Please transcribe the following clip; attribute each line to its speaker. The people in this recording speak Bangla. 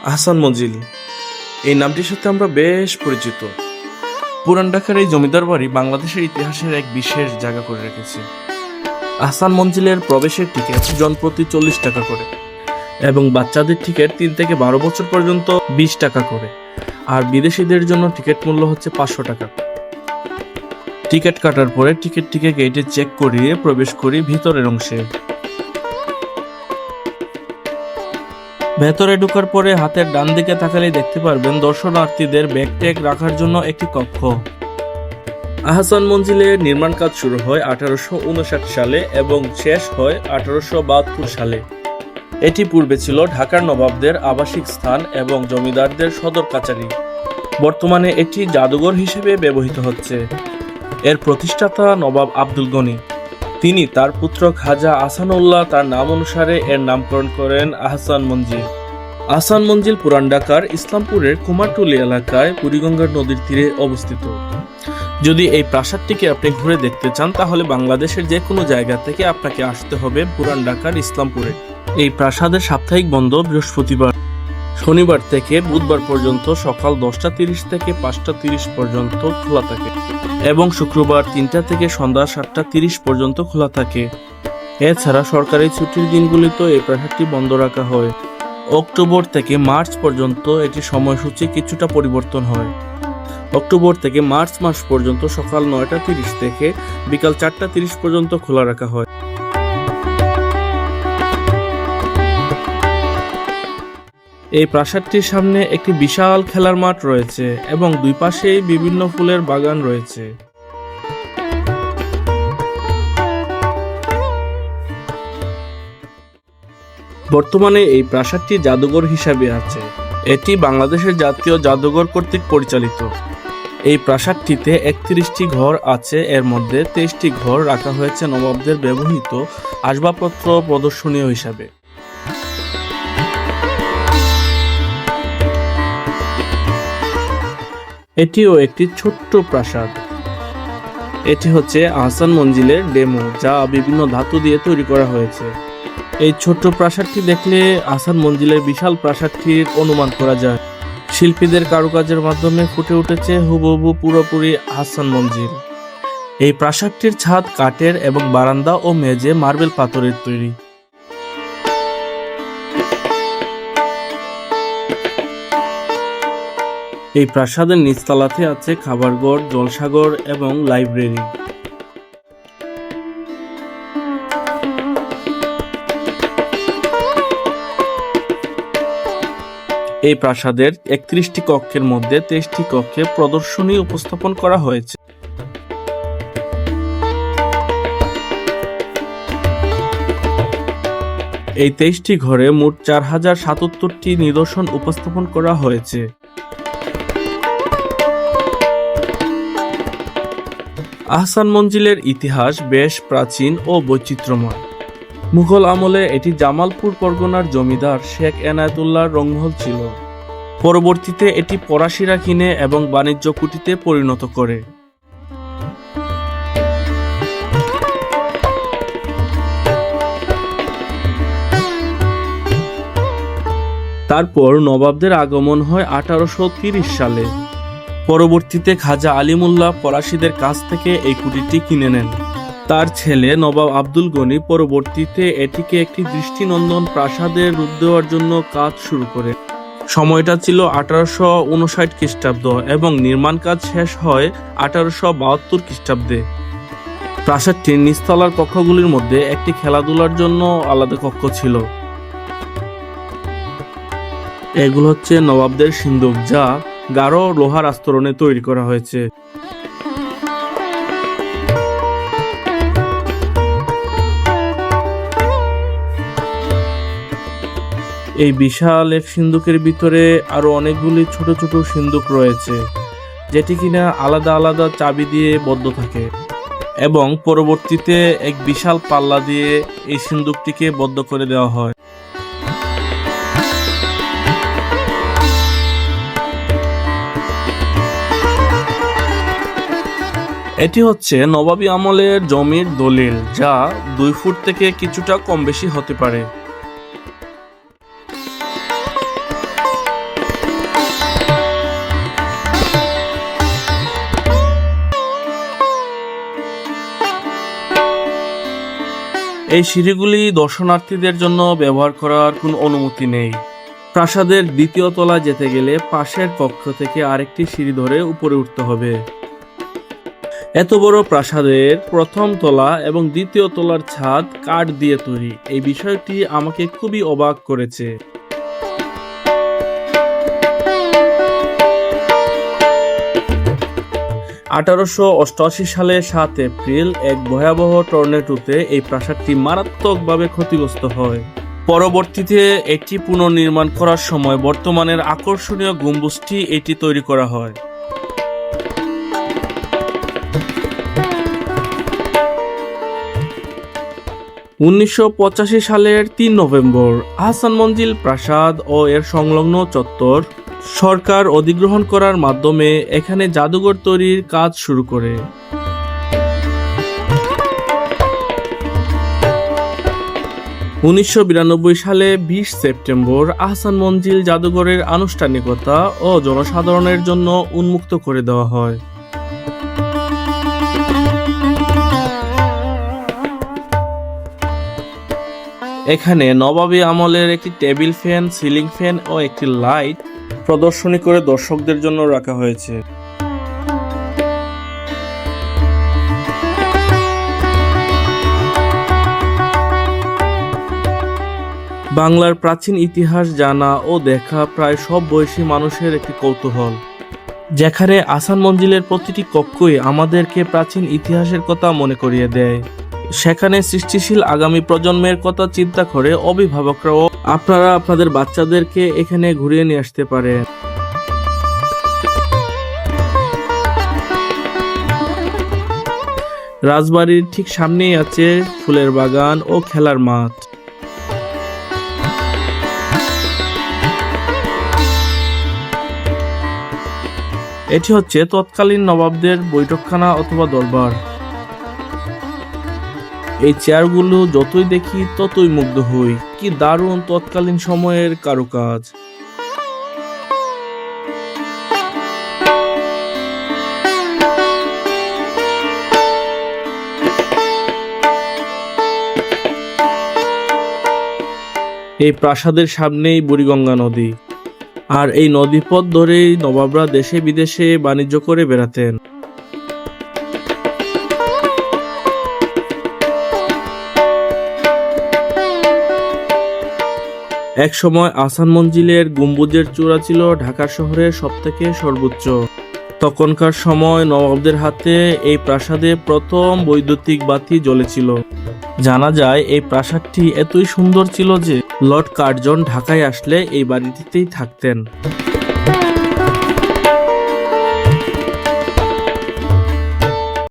Speaker 1: আহসান মঞ্জিল এই নামটির সাথে আমরা বেশ পরিচিত। পুরান ঢাকার এই জমিদার বাড়ি বাংলাদেশের ইতিহাসের এক বিশেষ জায়গা করে রেখেছে। আহসান মঞ্জিলের প্রবেশের টিকিট জনপ্রতি 40 টাকা করে এবং বাচ্চাদের টিকিট 3 থেকে 12 বছর পর্যন্ত 20 টাকা করে, আর বিদেশিদের জন্য টিকিট মূল্য হচ্ছে 500 টাকা। টিকিট কাটার পরে টিকিটটিকে গেটে চেক করিয়ে প্রবেশ করি ভিতরের অংশে। ভেতরে ঢোকার পরে হাতের ডান দিকে তাকালে দেখতে পারবেন দর্শনার্থীদের ব্যাগ ট্যাগ রাখার জন্য একটি কক্ষ। আহসান মঞ্জিলের নির্মাণ কাজ শুরু হয় 1859 সালে এবং শেষ হয় 1872 সালে। এটি পূর্বে ছিল ঢাকার নবাবদের আবাসিক স্থান এবং জমিদারদের সদর কাচারি। বর্তমানে এটি জাদুঘর হিসেবে ব্যবহৃত হচ্ছে। এর প্রতিষ্ঠাতা নবাব আব্দুল গনি। তিনি তার পুত্র খাজা আহসানউল্লাহ তার নাম অনুসারে এর নামকরণ করেন আহসান মঞ্জিল। আহসান মঞ্জিল পুরান ঢাকার ইসলামপুরের কুমারটুলি এলাকায় বুড়িগঙ্গা নদীর তীরে অবস্থিত। যদি এই প্রাসাদটিকে আপনি ঘুরে দেখতে চান তাহলে বাংলাদেশের যে কোনো জায়গা থেকে আপনাকে আসতে হবে পুরান ঢাকার ইসলামপুরে। এই প্রাসাদের সাপ্তাহিক বন্ধ বৃহস্পতিবার, শনিবার থেকে বুধবার পর্যন্ত সকাল 10টা 30 থেকে 5টা 30 পর্যন্ত খোলা থাকে এবং শুক্রবার 3টা থেকে সন্ধ্যা 7টা 30 পর্যন্ত খোলা থাকে। এছাড়া সরকারি ছুটির দিনগুলিতে এই প্রাসাদটি বন্ধ রাখা হয়। অক্টোবর থেকে মার্চ পর্যন্ত এটির সময়সূচি কিছুটা পরিবর্তন হয়। অক্টোবর থেকে মার্চ মাস পর্যন্ত সকাল 9টা 30 থেকে বিকাল 4টা 30 পর্যন্ত খোলা রাখা হয়। এই প্রাসাদটির সামনে একটি বিশাল খেলার মাঠ রয়েছে এবং দুই পাশেই বিভিন্ন ফুলের বাগান রয়েছে। বর্তমানে এই প্রাসাদটি জাদুঘর হিসাবে আছে। এটি বাংলাদেশের জাতীয় জাদুঘর কর্তৃক পরিচালিত। এই প্রাসাদটিতে 31টি ঘর আছে, এর মধ্যে 23টি ঘর রাখা হয়েছে নবাবদের ব্যবহৃত আসবাবপত্র প্রদর্শনীয় হিসাবে। এটিও একটি ছোট্ট প্রাসাদ। এটি হচ্ছে আহসান মঞ্জিলের ডেমো, যা বিভিন্ন ধাতু দিয়ে তৈরি করা হয়েছে। এই ছোট্ট প্রাসাদটি দেখলে আহসান মঞ্জিলের বিশাল প্রাসাদটির অনুমান করা যায়। শিল্পীদের কারুকাজের মাধ্যমে ফুটে উঠেছে হুবহু পুরোপুরি আহসান মঞ্জিল। এই প্রাসাদটির ছাদ কাঠের এবং বারান্দা ও মেঝে মার্বেল পাথরের তৈরি। এই প্রাসাদের নিচতলাতে আছে খাবারঘর, জলসাঘর এবং লাইব্রেরি। এই প্রাসাদের 31টি কক্ষের মধ্যে 23টি কক্ষে প্রদর্শনী উপস্থাপন করা হয়েছে। এই 23টি ঘরে মোট 4077টি নিদর্শন উপস্থাপন করা হয়েছে। আহসান মঞ্জিলের ইতিহাস বেশ প্রাচীন ও বৈচিত্র্যময়। মুঘল আমলে এটি জামালপুর পরগনার জমিদার শেখ এনায়েতুল্লাহর রংমহল ছিল। পরবর্তীতে এটি ফরাসিরা কিনে এবং বাণিজ্য কুটিতে পরিণত করে। তারপর নবাবদের আগমন হয় 1830 সালে। পরবর্তীতে খাজা আলিমুল্লাহ ফরাসিদের কাছ থেকে এই কুটিরটি কিনে নেন। তার ছেলে নবাব আব্দুল গনি পরবর্তীতে এটিকে একটি দৃষ্টিনন্দন প্রাসাদের রূপ দেওয়ার জন্য কাজ শুরু করে। সময়টা ছিল 1859 খ্রিস্টাব্দ এবং নির্মাণ কাজ শেষ হয় 1872 খ্রিস্টাব্দে। প্রাসাদটির নিচতলার কক্ষগুলির মধ্যে একটি খেলাধুলার জন্য আলাদা কক্ষ ছিল। এগুলো হচ্ছে নবাবদের সিন্দুক, যা গাঢ় লোহার আস্তরণে তৈরি করা হয়েছে। এই বিশাল এক সিন্দুকের ভিতরে আরো অনেকগুলি ছোট ছোট সিন্দুক রয়েছে, যেটি কিনা আলাদা আলাদা চাবি দিয়ে বদ্ধ থাকে এবং পরবর্তীতে এক বিশাল পাল্লা দিয়ে এই সিন্দুকটিকে বদ্ধ করে দেওয়া হয়। এটি হচ্ছে নবাবী আমলের জমির দলিল, যা 2 ফুট থেকে কিছুটা কম বেশি হতে পারে। এই সিঁড়িগুলি দর্শনার্থীদের জন্য ব্যবহার করার কোনো অনুমতি নেই। প্রাসাদের দ্বিতীয় তলায় যেতে গেলে পাশের কক্ষ থেকে আরেকটি সিঁড়ি ধরে উপরে উঠতে হবে। এত বড় প্রাসাদের প্রথম তলা এবং দ্বিতীয় তলার ছাদ কাঠ দিয়ে তৈরি, এই বিষয়টি আমাকে খুবই অবাক করেছে। 1888 সালে 7 এপ্রিল এক ভয়াবহ টর্নেডোতে এই প্রাসাদটি মারাত্মকভাবে ক্ষতিগ্রস্ত হয়। পরবর্তীতে এটি পুনর্নির্মাণ করার সময় বর্তমানের আকর্ষণীয় গম্বুজটি এটি তৈরি করা হয়। 1985 সালের 3 নভেম্বর আহসান মঞ্জিল প্রাসাদ ও এর সংলগ্ন চত্বর সরকার অধিগ্রহণ করার মাধ্যমে এখানে জাদুঘর তৈরির কাজ শুরু করে। 1992 সালে 20 সেপ্টেম্বর আহসান মঞ্জিল জাদুঘরের আনুষ্ঠানিকতা ও জনসাধারণের জন্য উন্মুক্ত করে দেওয়া হয়। এখানে নবাবী আমলের একটি টেবিল ফ্যান, সিলিং ফ্যান ও একটি লাইট প্রদর্শনী করে দর্শকদের জন্য রাখা হয়েছে। বাংলার প্রাচীন ইতিহাস জানা ও দেখা প্রায় সব বয়সী মানুষের একটি কৌতূহল, যেখানে আহসান মঞ্জিলের প্রতিটি কক্ষই আমাদেরকে প্রাচীন ইতিহাসের কথা মনে করিয়ে দেয়। সেখানে সৃষ্টিশীল আগামী প্রজন্মের কথা চিন্তা করে অভিভাবকরাও আপনারা আপনাদের বাচ্চাদেরকে এখানে ঘুরিয়ে নিয়ে আসতে পারেন। রাজবাড়ির ঠিক সামনেই আছে ফুলের বাগান ও খেলার মাঠ। এটি হচ্ছে তৎকালীন নবাবদের বৈঠকখানা অথবা দরবার। এই চেয়ারগুলো যতই দেখি ততই মুগ্ধ হই, কি দারুণ তৎকালীন সময়ের কারুকাজ। এই প্রাসাদের সামনেই বুড়িগঙ্গা নদী, আর এই নদীপথ ধরেই নবাবরা দেশে বিদেশে বাণিজ্য করে বেড়াতেন। এক সময় আহসান মঞ্জিলের গম্বুজের চূড়া ছিল ঢাকা শহরের সবথেকে সর্বোচ্চ। তখনকার সময় নবাবদের হাতে এই প্রাসাদে প্রথম বৈদ্যুতিক বাতি জ্বলেছিল। জানা যায় এই প্রাসাদটি এতই সুন্দর ছিল যে লর্ড কার্জন ঢাকায় আসলে এই বাড়িটিতেই থাকতেন।